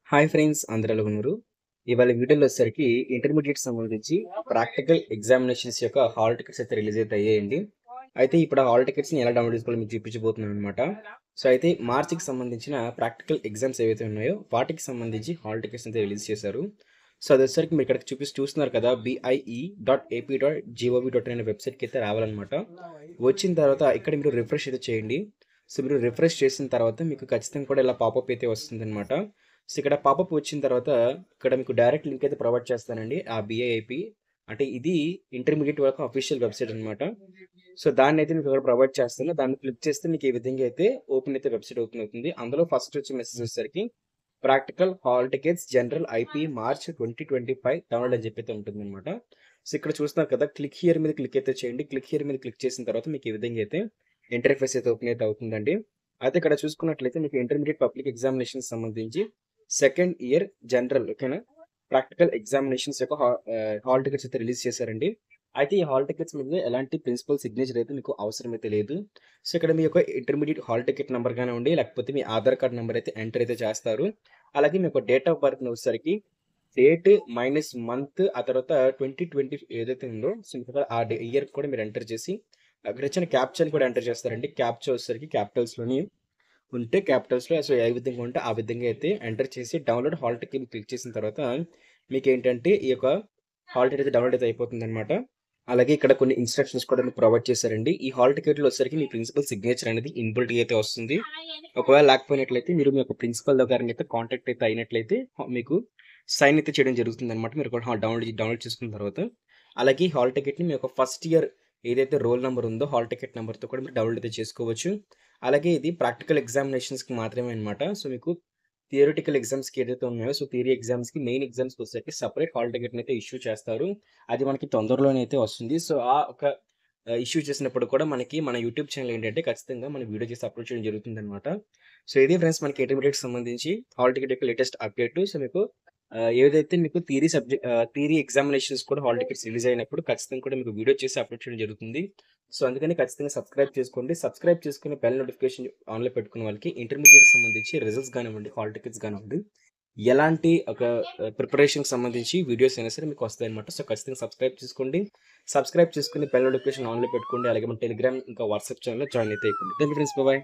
Hi friends, అందరూ ఎలా ఉన్నారు? ఇవాళ వీడియోలో వచ్చేసరికి ఇంటర్మీడియట్ సంబంధించి ప్రాక్టికల్ ఎగ్జామినేషన్స్ యొక్క హాల్ టికెట్స్ అయితే రిలీజ్ అయితే అయ్యాయండి. అయితే ఇప్పుడు ఆ హాల్ టికెట్స్ని ఎలా డౌన్లోడ్ చేసుకోవాలో మీకు చూపించబోతున్నాను అనమాట. సో అయితే మార్చికి సంబంధించిన ప్రాక్టికల్ ఎగ్జామ్స్ ఏవైతే ఉన్నాయో వాటికి సంబంధించి హాల్ టికెట్స్ అయితే రిలీజ్ చేశారు. సో అది వచ్చేసరికి మీరు ఇక్కడ చూస్తున్నారు కదా, BIE.AP.gov.in అనే వెబ్సైట్కి అయితే రావాలన్నమాట. వచ్చిన తర్వాత ఇక్కడ మీరు రిఫ్రెష్ అయితే చేయండి. సో మీరు రిఫ్రెష్ చేసిన తర్వాత మీకు ఖచ్చితంగా కూడా ఇలా పాపప్ అయితే వస్తుంది అనమాట. సో ఇక్కడ పాపప్ వచ్చిన తర్వాత ఇక్కడ మీకు డైరెక్ట్ లింక్ అయితే ప్రొవైడ్ చేస్తానండి. ఆ BIIP అంటే ఇది ఇంటర్మీడియట్ వరకు అఫీషియల్ వెబ్సైట్ అనమాట. సో దాన్ని అయితే మీకు ఇక్కడ ప్రొవైడ్ చేస్తాను. దాన్ని క్లిక్ చేస్తే మీకు ఈ విధంగా అయితే వెబ్సైట్ ఓపెన్ అవుతుంది. అందులో ఫస్ట్ వచ్చే మెసేజ్ వచ్చేసరికి practical hall tickets general IP March 2025 download అని చెప్పి అయితే ఉంటుంది అనమాట. సో ఇక్కడ చూస్తున్నారు కదా, క్లిక్ హియర్ మీద క్లిక్ అయితే చేయండి. క్లిక్ హియర్ మీద క్లిక్ చేసిన తర్వాత మీకు ఈ విధంగా అయితే ఇంటర్ఫేస్ అయితే ఓపెన్ అయితే అవుతుందండి. అయితే ఇక్కడ చూసుకున్నట్లయితే మీకు ఇంటర్మీడియట్ పబ్లిక్ ఎగ్జామినేషన్ సంబంధించి సెకండ్ ఇయర్ జనరల్ ఓకేనా ప్రాక్టికల్ ఎగ్జామినేషన్స్ యొక్క హాల్ టికెట్స్ అయితే రిలీజ్ చేశారండి. అయితే ఈ హాల్ టికెట్స్ మీద ఎలాంటి ప్రిన్సిపల్ సిగ్నేచర్ అయితే మీకు అవసరం అయితే లేదు. సో ఇక్కడ మీ యొక్క ఇంటర్మీడియట్ హాల్ టికెట్ నెంబర్ కానివ్వండి, లేకపోతే మీ ఆధార్ కార్డ్ నెంబర్ అయితే ఎంటర్ అయితే చేస్తారు. అలాగే మీ యొక్క డేట్ ఆఫ్ బర్త్ వచ్చేసరికి డేట్ మైనస్ మంత్ ఆ తర్వాత 2020 ఏదైతే ఉందో సో ఆ ఇయర్ కూడా మీరు ఎంటర్ చేసి అక్కడ ఇచ్చిన క్యాప్చర్ కూడా ఎంటర్ చేస్తారండి. క్యాప్చర్ వచ్చేసరికి క్యాపిటల్స్లోని ఉంటే క్యాపిటల్స్లో సో ఏ విధంగా ఉంటే ఆ విధంగా అయితే ఎంటర్ చేసి డౌన్లోడ్ హాల్ టికెట్ క్లిక్ చేసిన తర్వాత మీకు ఏంటంటే ఈ యొక్క హాల్ టికెట్ అయితే డౌన్లోడ్ అయితే అయిపోతుంది అనమాట. అలాగే ఇక్కడ కొన్ని ఇన్స్ట్రక్షన్స్ కూడా మీకు ప్రొవైడ్ చేశారండి. ఈ హాల్ టికెట్లో వచ్చేసరికి మీ ప్రిన్సిపల్ సిగ్నేచర్ అనేది ఇన్బుల్ట్ అయితే వస్తుంది. ఒకవేళ లేకపోయినట్లయితే మీరు మీ యొక్క ప్రిన్సిపల్ దగ్గర అయితే కాంటాక్ట్ అయితే అయినట్లయితే మీకు సైన్ అయితే చేయడం జరుగుతుంది అనమాట. మీరు కూడా డౌన్లోడ్ చేసుకున్న తర్వాత అలాగే హాల్ టికెట్ని మీ యొక్క ఫస్ట్ ఇయర్ ఏదైతే రోల్ నెంబర్ ఉందో హాల్ టికెట్ నెంబర్తో కూడా మీరు డౌన్లోడ్ అయితే చేసుకోవచ్చు. అలాగే ఇది ప్రాక్టికల్ ఎగ్జామినేషన్స్కి మాత్రమే అనమాట. సో మీకు థియరిటికల్ ఎగ్జామ్స్కి ఏదైతే ఉన్నాయో సో థియరీ ఎగ్జామ్స్కి మెయిన్ ఎగ్జామ్స్కి వచ్చేసరికి సపరేట్ హాల్ టికెట్ని అయితే ఇష్యూ చేస్తారు. అది మనకి తొందరలోనే అయితే వస్తుంది. సో ఆ ఒక ఇష్యూ చేసినప్పుడు కూడా మనకి మన యూట్యూబ్ ఛానల్ ఏంటంటే ఖచ్చితంగా మన వీడియో చేసి అప్లోడ్ చేయడం జరుగుతుంది అనమాట. సో ఇది ఫ్రెండ్స్ మనకి ఇంటర్మీడియట్ సంబంధించి హాల్ టికెట్ యొక్క లేటెస్ట్ అప్డేట్. సో మీకు ఏదైతే మీకు థియరీ ఎగ్జామినేషన్స్ కూడా హాల్ టికెట్స్ రిలీజ్ అయినప్పుడు ఖచ్చితంగా కూడా మీకు వీడియో చేసి అప్లోడ్ చేయడం జరుగుతుంది. సో అందుకని ఖచ్చితంగా సబ్స్క్రైబ్ చేసుకోండి. సబ్స్క్రైబ్ చేసుకుని బెల్ నోటిఫికేషన్ ఆన్లో పెట్టుకున్న వాళ్ళకి ఇంటర్మీడియట్ సంబంధించి రిజల్ట్స్ కానివ్వండి, హాల్ టికెట్స్ కానివ్వండి, ఎలాంటి ఒక ప్రిపరేషన్కి సంబంధించి వీడియోస్ అయినా సరే మీకు వస్తాయి అనమాట. సో ఖచ్చితంగా సబ్స్క్రైబ్ చేసుకోండి. సబ్స్క్రైబ్ చేసుకుని బెల్ నోటిఫికేషన్ ఆన్లో పెట్టుకోండి. అలాగే మన టెలిగ్రామ్ ఇంకా వాట్సాప్ ఛానల్లో జాయిన్ అయితే అయిపోండి. Thank you friends, bye.